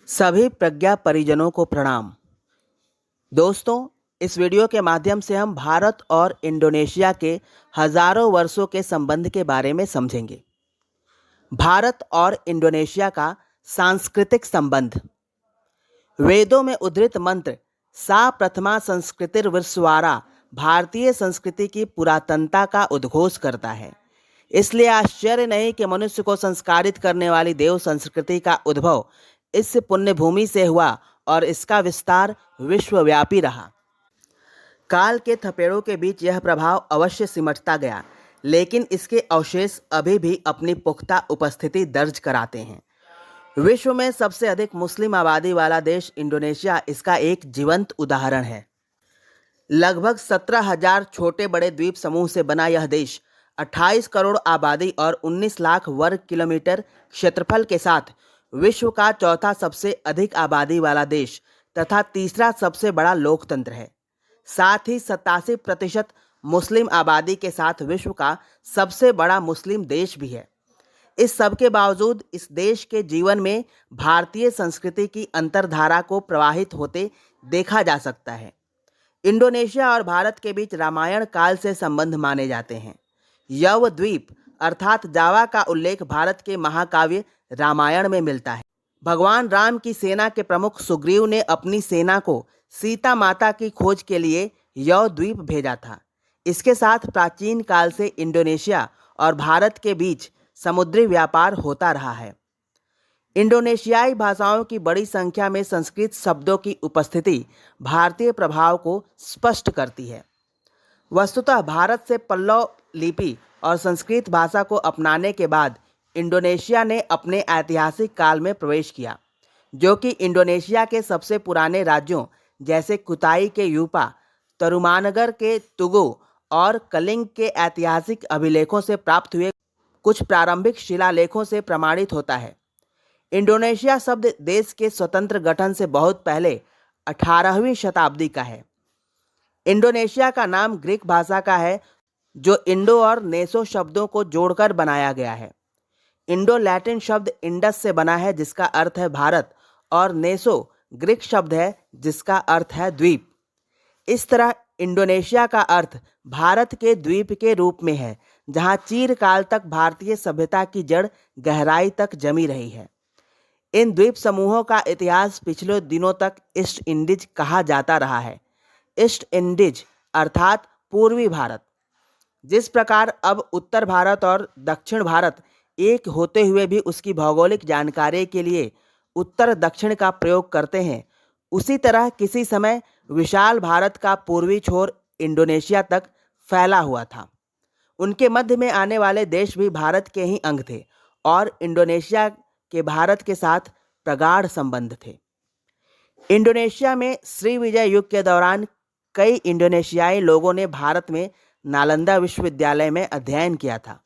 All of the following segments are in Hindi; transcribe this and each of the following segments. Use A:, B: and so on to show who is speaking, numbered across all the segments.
A: सभी प्रज्ञा परिजनों को प्रणाम। दोस्तों, इस वीडियो के माध्यम से हम भारत और इंडोनेशिया के हजारों वर्षों के संबंध के बारे में समझेंगे। भारत और इंडोनेशिया का सांस्कृतिक संबंध। वेदों में उद्धृत मंत्र सा प्रथमा संस्कृतिर्विश्वारा भारतीय संस्कृति की पुरातनता का उद्घोष करता है। इसलिए आश्चर्य नहीं कि मनुष्य को संस्कारित करने वाली देव संस्कृति का उद्भव इस पुण्य भूमि से हुआ और इसका विस्तार विश्वव्यापी रहा। काल के थपेड़ों के बीच यह प्रभाव अवश्य सिमटता गया, लेकिन इसके अवशेष अभी भी अपनी पुख्ता उपस्थिति दर्ज कराते हैं। विश्व में सबसे अधिक मुस्लिम आबादी वाला देश इंडोनेशिया इसका एक जीवंत उदाहरण है। लगभग 17,000 छोटे बड़े द्वीप समूह से बना यह देश 28 करोड़ आबादी और 19 लाख वर्ग किलोमीटर क्षेत्रफल के साथ विश्व का चौथा सबसे अधिक आबादी वाला देश तथा तीसरा सबसे बड़ा लोकतंत्र है। साथ ही 87% मुस्लिम आबादी के साथ विश्व का सबसे बड़ा मुस्लिम देश भी है। इस सब के बावजूद इस देश के जीवन में भारतीय संस्कृति की अंतर्धारा को प्रवाहित होते देखा जा सकता है। इंडोनेशिया और भारत के बीच रामायण काल से संबंध माने जाते हैं। यव द्वीप अर्थात जावा का उल्लेख भारत के महाकाव्य रामायण में मिलता है। भगवान राम की सेना के प्रमुख सुग्रीव ने अपनी सेना को सीता माता की खोज के लिए यव द्वीप भेजा था। इसके साथ प्राचीन काल से इंडोनेशिया और भारत के बीच समुद्री व्यापार होता रहा है। इंडोनेशियाई भाषाओं की बड़ी संख्या में संस्कृत शब्दों की उपस्थिति भारतीय प्रभाव को स्पष्ट करती है। वस्तुतः भारत से पल्लव लिपि और संस्कृत भाषा को अपनाने के बाद इंडोनेशिया ने अपने ऐतिहासिक काल में प्रवेश किया, जो कि इंडोनेशिया के सबसे पुराने राज्यों जैसे कुताई के यूपा, तरुमानगर के तुगु और कलिंग के ऐतिहासिक अभिलेखों से प्राप्त हुए कुछ प्रारंभिक शिलालेखों से प्रमाणित होता है। इंडोनेशिया शब्द देश के स्वतंत्र गठन से बहुत पहले 18वीं शताब्दी का है। इंडोनेशिया का नाम ग्रीक भाषा का है, जो इंडो और नेसो शब्दों को जोड़कर बनाया गया है। इंडो लैटिन शब्द इंडस से बना है, जिसका अर्थ है भारत, और नेसो ग्रीक शब्द है जिसका अर्थ है द्वीप। इस तरह इंडोनेशिया का अर्थ भारत के द्वीप के रूप में है, जहां चिरकाल तक भारतीय सभ्यता की जड़ गहराई तक जमी रही है। इन द्वीप समूहों का इतिहास पिछले दिनों तक ईस्ट इंडीज कहा जाता रहा है। ईस्ट इंडीज अर्थात पूर्वी भारत। जिस प्रकार अब उत्तर भारत और दक्षिण भारत एक होते हुए भी उसकी भौगोलिक जानकारी के लिए उत्तर दक्षिण का प्रयोग करते हैं, उसी तरह किसी समय विशाल भारत का पूर्वी छोर इंडोनेशिया तक फैला हुआ था। उनके मध्य में आने वाले देश भी भारत के ही अंग थे और इंडोनेशिया के भारत के साथ प्रगाढ़ संबंध थे। इंडोनेशिया में श्रीविजय युग के दौरान कई इंडोनेशियाई लोगों ने भारत में नालंदा विश्वविद्यालय में अध्ययन किया था।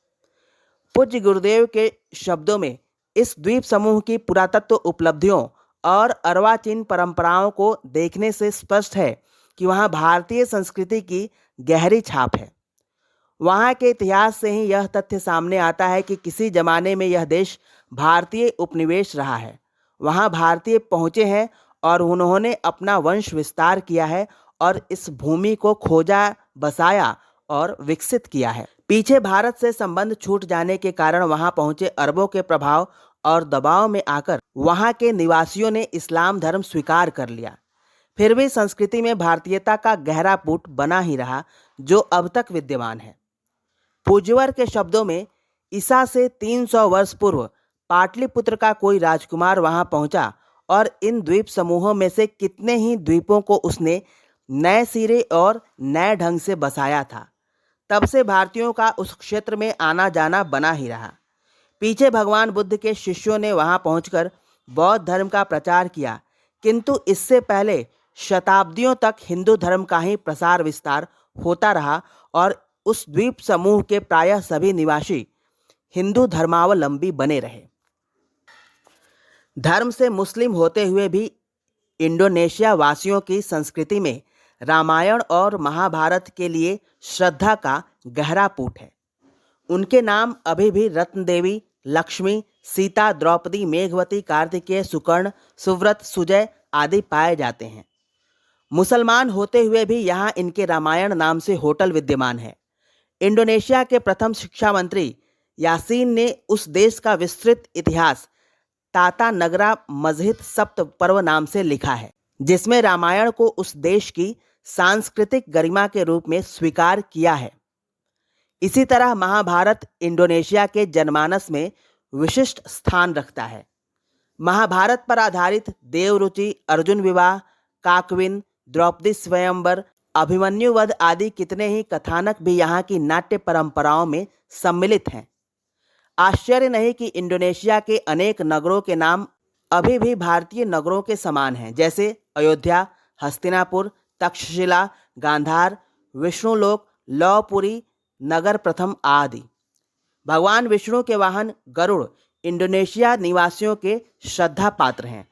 A: पूज्य गुरुदेव के शब्दों में इस द्वीप समूह की पुरातत्व उपलब्धियों और अर्वाचीन परंपराओं को देखने से स्पष्ट है कि वहाँ भारतीय संस्कृति की गहरी छाप है। वहाँ के इतिहास से ही यह तथ्य सामने आता है कि किसी जमाने में यह देश भारतीय उपनिवेश रहा है। वहाँ भारतीय पहुँचे हैं और उन्होंने अपना वंश विस्तार किया है और इस भूमि को खोजा, बसाया और विकसित किया है। पीछे भारत से संबंध छूट जाने के कारण वहां पहुंचे अरबों के प्रभाव और दबाव में आकर वहां के निवासियों ने इस्लाम धर्म स्वीकार कर लिया। फिर भी संस्कृति में भारतीयता का गहरा पुट बना ही रहा, जो अब तक विद्यमान है। पूज्यवर के शब्दों में ईसा से 300 वर्ष पूर्व पाटलिपुत्र का कोई राजकुमार वहां पहुंचा और इन द्वीप समूहों में से कितने ही द्वीपों को उसने नए सिरे और नए ढंग से बसाया था। तब से भारतीयों का उस क्षेत्र में आना जाना बना ही रहा। पीछे भगवान बुद्ध के शिष्यों ने वहां पहुंचकर बौद्ध धर्म का प्रचार किया, किंतु इससे पहले शताब्दियों तक हिंदू धर्म का ही प्रसार विस्तार होता रहा और उस द्वीप समूह के प्रायः सभी निवासी हिंदू धर्मावलंबी बने रहे। धर्म से मुस्लिम होते हुए भी इंडोनेशिया वासियों की संस्कृति में रामायण और महाभारत के लिए श्रद्धा का गहरा पुट है। उनके नाम अभी भी रत्न देवी, लक्ष्मी, सीता, द्रौपदी, मेघवती, कार्तिकेय, सुकर्ण, सुव्रत, सुजय आदि पाए जाते हैं। मुसलमान होते हुए भी यहाँ इनके रामायण नाम से होटल विद्यमान है। इंडोनेशिया के प्रथम शिक्षा मंत्री यासीन ने उस देश का विस्तृत इतिहास ताता नगरा मस्जिद सप्त पर्व नाम से लिखा है, जिसमें रामायण को उस देश की सांस्कृतिक गरिमा के रूप में स्वीकार किया है। इसी तरह महाभारत इंडोनेशिया के जनमानस में विशिष्ट स्थान रखता है। महाभारत पर आधारित देवरुचि, अर्जुन विवाह, काकविन, द्रौपदी स्वयंवर, अभिमन्यु वध आदि कितने ही कथानक भी यहाँ की नाट्य परंपराओं में सम्मिलित हैं। आश्चर्य नहीं कि इंडोनेशिया के अनेक नगरों के नाम अभी भी भारतीय नगरों के समान हैं, जैसे अयोध्या, हस्तिनापुर, तक्षशिला, गांधार, विष्णुलोक, लौहपुरी, नगर प्रथम आदि। भगवान विष्णु के वाहन गरुड़ इंडोनेशिया निवासियों के श्रद्धा पात्र हैं।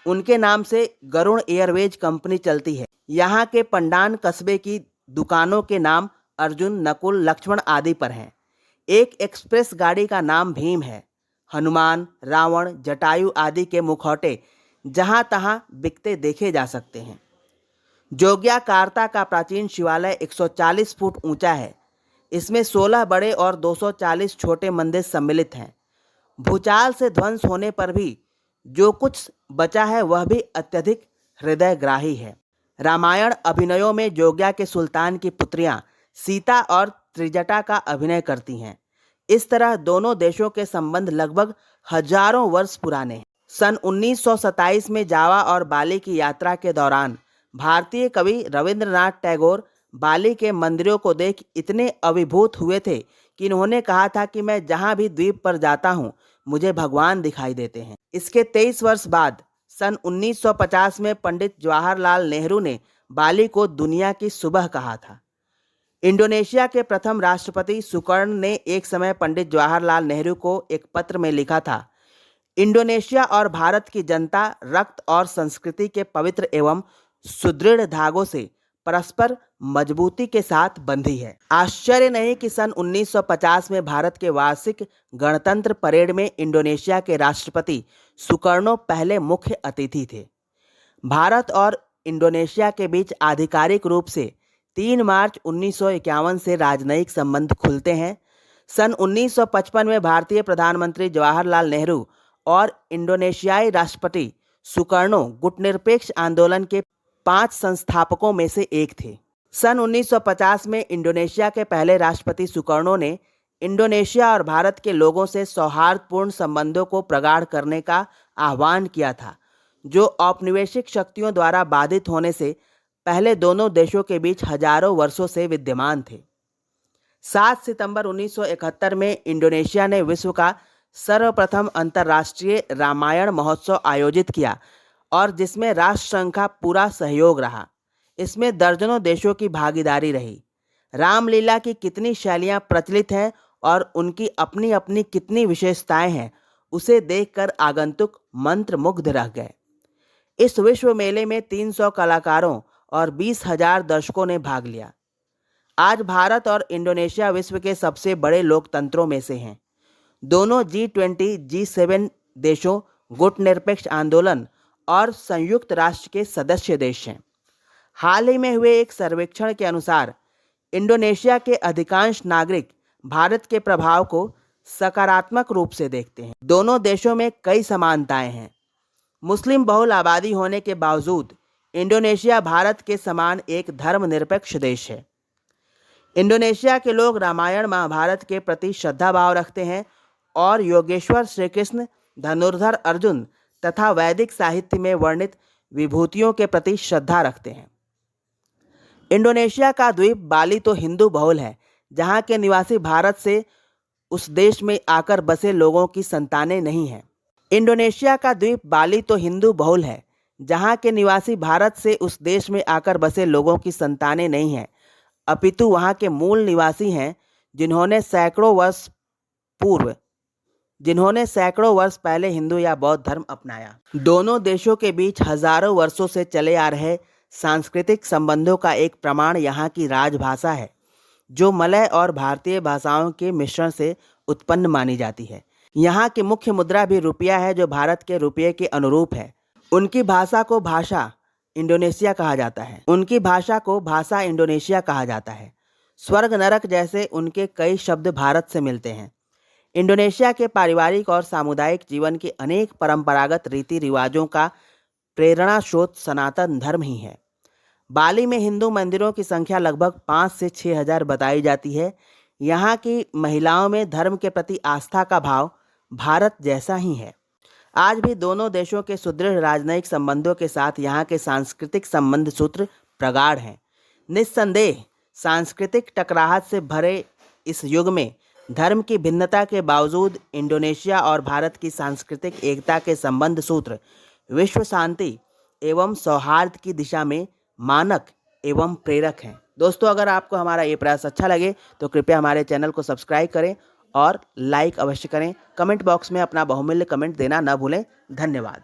A: उनके नाम से गरुड़ एयरवेज कंपनी चलती है। यहाँ के पंडान कस्बे की दुकानों के नाम अर्जुन, नकुल, लक्ष्मण आदि पर हैं। एक एक्सप्रेस गाड़ी का नाम भीम है। हनुमान, रावण, जटायु आदि के मुखौटे जहाँ तहाँ बिकते देखे जा सकते हैं। जोग्याकार्ता का प्राचीन शिवालय 140 फुट ऊंचा है। इसमें 16 बड़े और 240 छोटे मंदिर सम्मिलित हैं। भूचाल से ध्वंस होने पर भी जो कुछ बचा है वह भी अत्यधिक हृदयग्राही है। रामायण अभिनयों में जोग्या के सुल्तान की पुत्रियां सीता और त्रिजटा का अभिनय करती हैं। इस तरह दोनों देशों के संबंध लगभग हजारों वर्ष पुराने हैं। सन 1927 में जावा और बाली की यात्रा के दौरान भारतीय कवि रविंद्रनाथ टैगोर बाली के मंदिरों को देख इतने अभिभूत हुए थे कि इन्होंने कहा था कि मैं जहां भी द्वीप पर जाता हूं मुझे भगवान दिखाई देते हैं। इसके 23 वर्ष बाद सन 1950 में पंडित जवाहरलाल नेहरू ने बाली को दुनिया की सुबह कहा था। इंडोनेशिया के प्रथम राष्ट्रपति सुकर्ण ने एक समय पंडित जवाहरलाल नेहरू को एक पत्र में लिखा था, इंडोनेशिया और भारत की जनता रक्त और संस्कृति के पवित्र एवं सुदृढ़ धागों से परस्पर मजबूती के साथ बंधी है। आश्चर्य नहीं कि सन 1950 में भारत के वार्षिक गणतंत्र परेड में इंडोनेशिया के राष्ट्रपति सुकर्णो पहले मुख्य अतिथि थे। भारत और इंडोनेशिया के बीच आधिकारिक रूप से 3 मार्च 1951 से राजनयिक संबंध खुलते हैं। सन 1955 में भारतीय प्रधानमंत्री जवाहरलाल नेहरू और इंडोनेशियाई राष्ट्रपति सुकर्णो गुटनिरपेक्ष आंदोलन के 5 संस्थापकों में से एक थे। सन 1950 में इंडोनेशिया के पहले राष्ट्रपति सुकर्णो ने इंडोनेशिया और भारत के लोगों से सौहार्दपूर्ण संबंधों को प्रगाढ़ करने का आह्वान किया था, जो औपनिवेशिक शक्तियों द्वारा बाधित होने से पहले दोनों देशों के बीच हजारों वर्षों से विद्यमान थे। 7 सितंबर 1971 में इंडोनेशिया ने विश्व का सर्वप्रथम अंतर्राष्ट्रीय रामायण महोत्सव आयोजित किया और जिसमें राष्ट्रसंघ का पूरा सहयोग रहा। इसमें दर्जनों देशों की भागीदारी रही। रामलीला की कितनी शैलियाँ प्रचलित हैं और उनकी अपनी अपनी कितनी विशेषताएं हैं, उसे देखकर आगंतुक मंत्रमुग्ध रह गए। इस विश्व मेले में 300 कलाकारों और 20,000 दर्शकों ने भाग लिया। आज भारत और इंडोनेशिया विश्व के सबसे बड़े लोकतंत्रों में से हैं। दोनों G20, G7 देशों, गुटनिरपेक्ष आंदोलन और संयुक्त राष्ट्र के सदस्य देश हैं। हाल ही में हुए एक सर्वेक्षण के अनुसार इंडोनेशिया के अधिकांश नागरिक भारत के प्रभाव को सकारात्मक रूप से देखते हैं। दोनों देशों में कई समानताएं हैं। मुस्लिम बहुल आबादी होने के बावजूद इंडोनेशिया भारत के समान एक धर्मनिरपेक्ष देश है। इंडोनेशिया के लोग रामायण महाभारत के प्रति श्रद्धा भाव रखते हैं और योगेश्वर श्री कृष्ण, धनुर्धर अर्जुन तथा वैदिक साहित्य में वर्णित विभूतियों के प्रति श्रद्धा रखते हैं। इंडोनेशिया का द्वीप बाली तो हिंदू बहुल है, जहाँ के निवासी भारत से उस देश में आकर बसे लोगों की संतानें नहीं हैं। इंडोनेशिया का द्वीप बाली तो हिंदू बहुल है, जहाँ के निवासी भारत से उस देश में आकर बसे लोगों की संतानें नहीं हैं, अपितु वहाँ के मूल निवासी हैं जिन्होंने सैकड़ों वर्ष पहले हिंदू या बौद्ध धर्म अपनाया। दोनों देशों के बीच हजारों वर्षों से चले आ रहे सांस्कृतिक संबंधों का एक प्रमाण यहाँ की राजभाषा है, जो मलय और भारतीय भाषाओं के मिश्रण से उत्पन्न मानी जाती है। यहाँ की मुख्य मुद्रा भी रुपया है, जो भारत के रुपये के अनुरूप है। उनकी भाषा को भाषा इंडोनेशिया कहा जाता है। स्वर्ग नरक जैसे उनके कई शब्द भारत से मिलते हैं। इंडोनेशिया के पारिवारिक और सामुदायिक जीवन के अनेक परंपरागत रीति रिवाजों का प्रेरणा स्रोत सनातन धर्म ही है। बाली में हिंदू मंदिरों की संख्या लगभग 5 से 6 हजार बताई जाती है। यहाँ की महिलाओं में धर्म के प्रति आस्था का भाव भारत जैसा ही है। आज भी दोनों देशों के सुदृढ़ राजनयिक संबंधों के साथ यहाँ के सांस्कृतिक संबंध सूत्र प्रगाढ़ हैं। निस्संदेह सांस्कृतिक टकराहट से भरे इस युग में धर्म की भिन्नता के बावजूद इंडोनेशिया और भारत की सांस्कृतिक एकता के संबंध सूत्र विश्व शांति एवं सौहार्द की दिशा में मानक एवं प्रेरक हैं। दोस्तों, अगर आपको हमारा ये प्रयास अच्छा लगे तो कृपया हमारे चैनल को सब्सक्राइब करें और लाइक अवश्य करें। कमेंट बॉक्स में अपना बहुमूल्य कमेंट देना न भूलें। धन्यवाद।